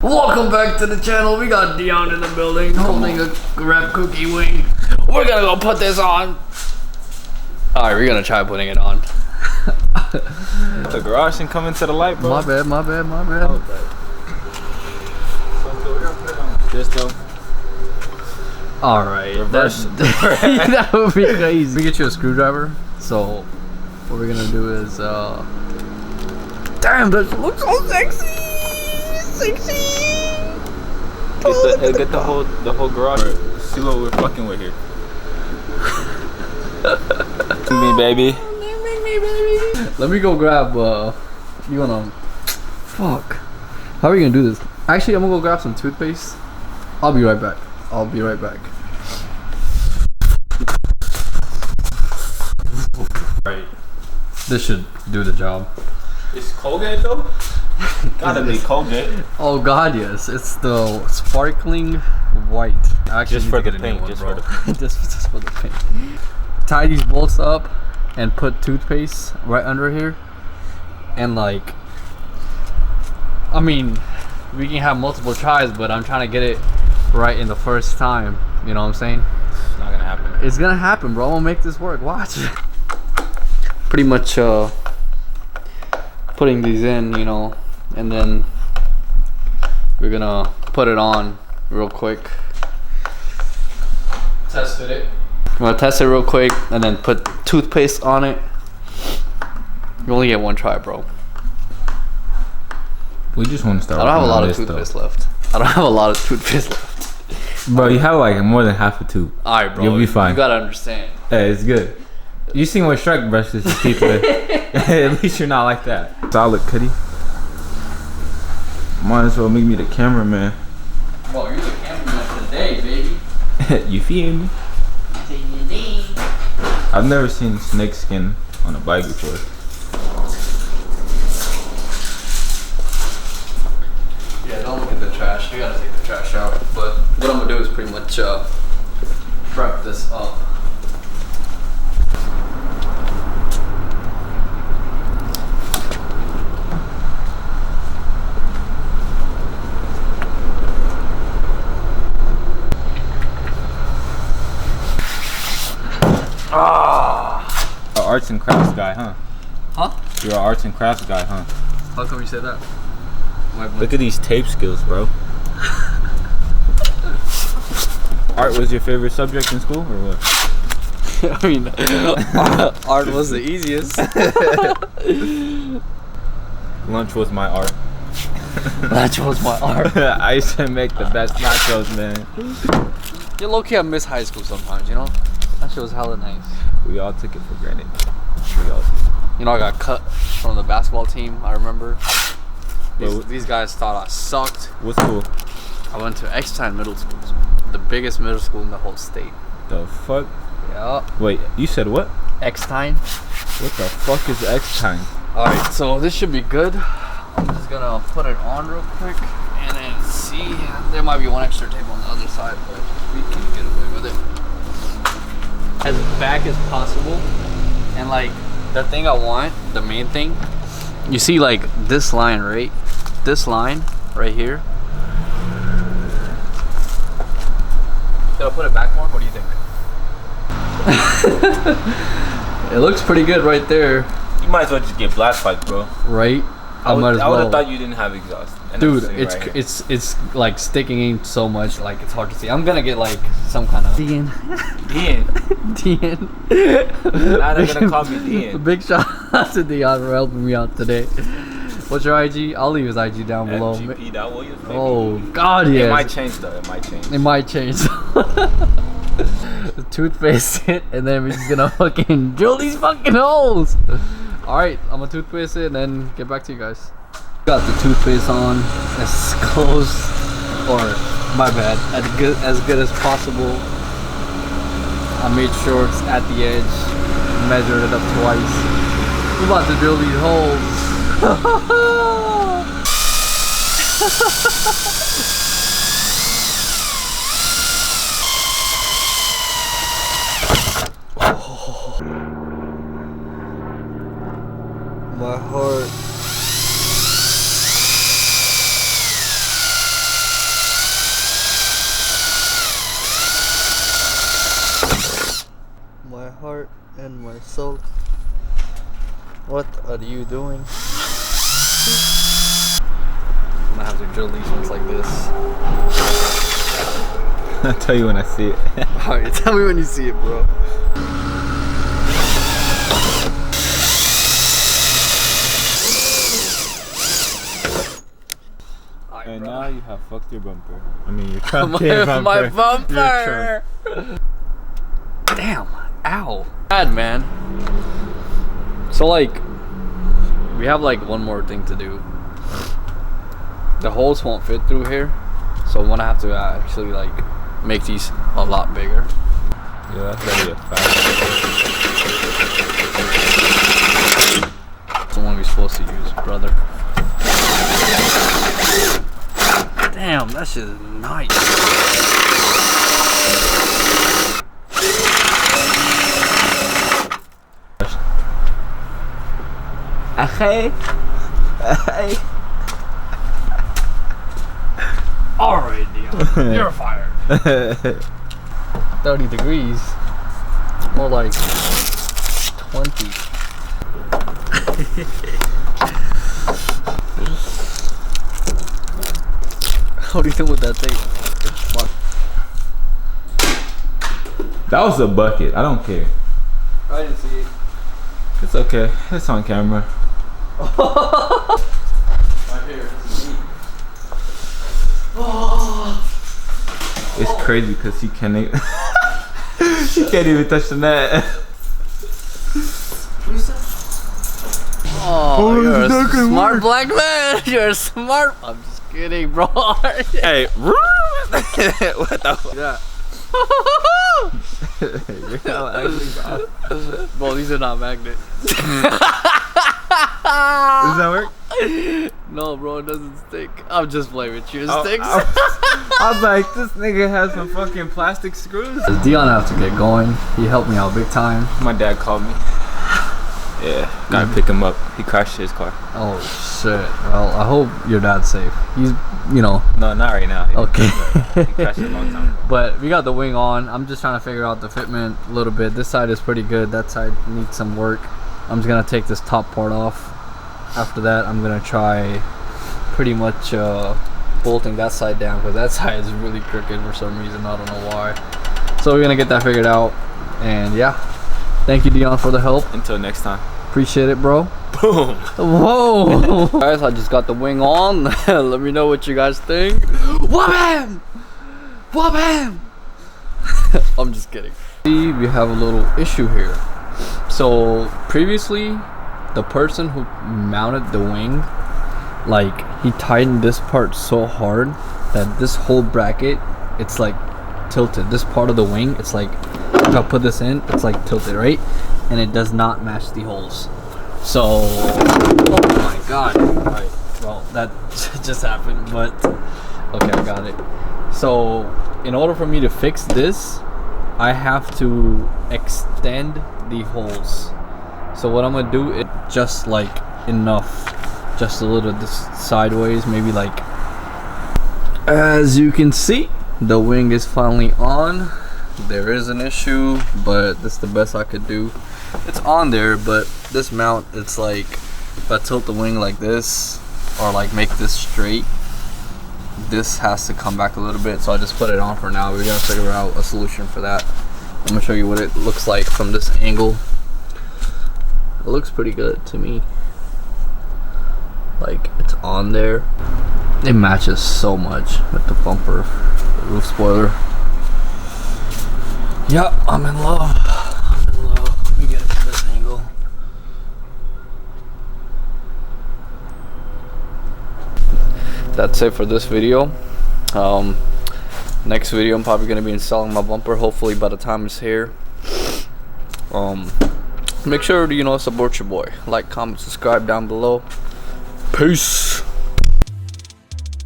Welcome back to the channel. We got Deion in the building holding a wrapped cookie wing. We're gonna go put this on. Alright, we're gonna try putting it on. The garage can come into the light, bro. My bad. Just though. Alright. Reverse. That would be crazy. We get you a screwdriver. So what we're gonna do is damn, that looks so sexy. Get the whole garage. See what we're fucking with here. Me baby. Let me go grab you wanna fuck. How are you gonna do this? Actually, I'm gonna go grab some toothpaste. I'll be right back. Right. This should do the job. It's Colgate though? Gotta be Colgate. Oh god, yes. It's the sparkling white. Actually, Just for the paint. Just for the paint. Just for the paint. Tie these bolts up and put toothpaste right under here. And like, I mean, we can have multiple tries, but I'm trying to get it right in the first time. You know what I'm saying? It's not gonna happen. It's gonna happen, bro. I'm gonna make this work. Watch. Pretty much putting these in, you know, and then we're gonna put it on real quick. Test it. I'm gonna test it real quick and then put toothpaste on it. You only get one try, bro. We just want to start. I don't have a lot of toothpaste left. Bro, you have like more than half a tube. Alright, bro. You'll be fine. You gotta understand. Hey, it's good. You seen what Shrek brushes his teeth with. At least you're not like that. Solid, Cuddy. Might as well make me the cameraman. Bro, you're the cameraman today, baby. You feel me? I've never seen snake skin on a bike before. Yeah, don't look at the trash. You gotta take the trash out. But what I'm gonna do is pretty much prep this up. Arts and crafts guy, huh? Huh? You're an arts and crafts guy, huh? How come you say that? Look at these tape skills, bro. Art was your favorite subject in school, or what? I mean, art was the easiest. Lunch was my art. Lunch was my art. I used to make the best nachos, man. You low-key, I miss high school sometimes, you know? That shit was hella nice. We all took it for granted. You know, I got cut from the basketball team, I remember. These guys thought I sucked. What school? I went to Eckstein Middle School. The biggest middle school in the whole state. The fuck? Yeah. Wait, you said what? Eckstein. What the fuck is Eckstein? Alright, so this should be good. I'm just gonna put it on real quick and then see. There might be one extra tape on the other side, but we can get away with it. As back as possible. And like, the thing I want, the main thing, you see like this line, right? This line right here. Did I put it back more? What do you think? It looks pretty good right there. You might as well just get blast pipe, bro. Right? I might as well. I would have thought you didn't have exhaust. Dude, it's like sticking in so much, like it's hard to see. I'm gonna get like some kind of Deion. Now they're gonna call me Deion. Big shout out to Deion for helping me out today. What's your IG? I'll leave his IG down below. MGP. Oh God, yes. It might change though. It might change. The toothpaste it, and then we're just gonna fucking drill these fucking holes. Alright, I'm gonna toothpaste it and then get back to you guys. Got the toothpaste on as close, or my bad, as good as possible. I made sure it's at the edge, measured it up twice. We're about to drill these holes. My heart. heart and my soul. What are you doing? I'm gonna have to drill these ones like this. I'll tell you when I see it. Alright, tell me when you see it, bro. And now you have fucked your bumper. I mean, your trunk. bumper. My bumper! Damn. Ow. Bad, man. So, like, we have, like, one more thing to do. The holes won't fit through here. So, I'm gonna have to actually, like, make these a lot bigger. Yeah, that's gonna be a fact. That's the one we're supposed to use, brother. Damn, that shit is nice. Hey. Alright, Deion. You're fired. 30 degrees. More like 20. What are you doing with that thing? That was a bucket. I don't care. I didn't see it. It's okay. It's on camera. Right here. It's crazy because she can't even she can't even touch the net. What is that? Oh, you're a smart black man. You're smart. I'm just kidding, bro. Hey, what the fuck? Yeah. You're not ugly, bro. Bro, these are not magnets. Does that work? No, bro, it doesn't stick. I'm just playing with your Oh, sticks. I was like, this nigga has some fucking plastic screws. Deion have to get going. He helped me out big time. My dad called me. Yeah, gotta pick him up. He crashed his car. Oh shit. Well, I hope your dad's safe. He's, you know. No, not right now. Okay. He crashed a long time ago. But we got the wing on. I'm just trying to figure out the fitment a little bit. This side is pretty good. That side needs some work. I'm just gonna take this top part off. After that, I'm gonna try pretty much bolting that side down because that side is really crooked for some reason. I don't know why. So we're gonna get that figured out. And yeah, thank you, Deion, for the help. Until next time. Appreciate it, bro. Boom. Whoa. Guys, I just got the wing on. Let me know what you guys think. Wham! Wham! I'm just kidding. We have a little issue here. So previously, the person who mounted the wing, like, he tightened this part so hard that this whole bracket, it's like tilted. This part of the wing, it's like, if I put this in, it's like tilted, right? And it does not match the holes. So, oh my god. Alright, well, that just happened, but okay, I got it. So, in order for me to fix this, I have to extend the holes. So what I'm gonna do is just like enough, just a little this sideways, maybe like. As you can see, the wing is finally on. There is an issue, but this is the best I could do. It's on there, but this mount, it's like, if I tilt the wing like this, or like make this straight, this has to come back a little bit, so I just put it on for now. We're gonna figure out a solution for that. I'm gonna show you what it looks like from this angle. It looks pretty good to me. Like, it's on there. It matches so much with the bumper, the roof spoiler. Yep, I'm in love. I'm in love. Let me get it from this angle. That's it for this video. Next video, I'm probably gonna be installing my bumper. Hopefully, by the time it's here. Make sure to, support your boy. Like, comment, subscribe down below. Peace.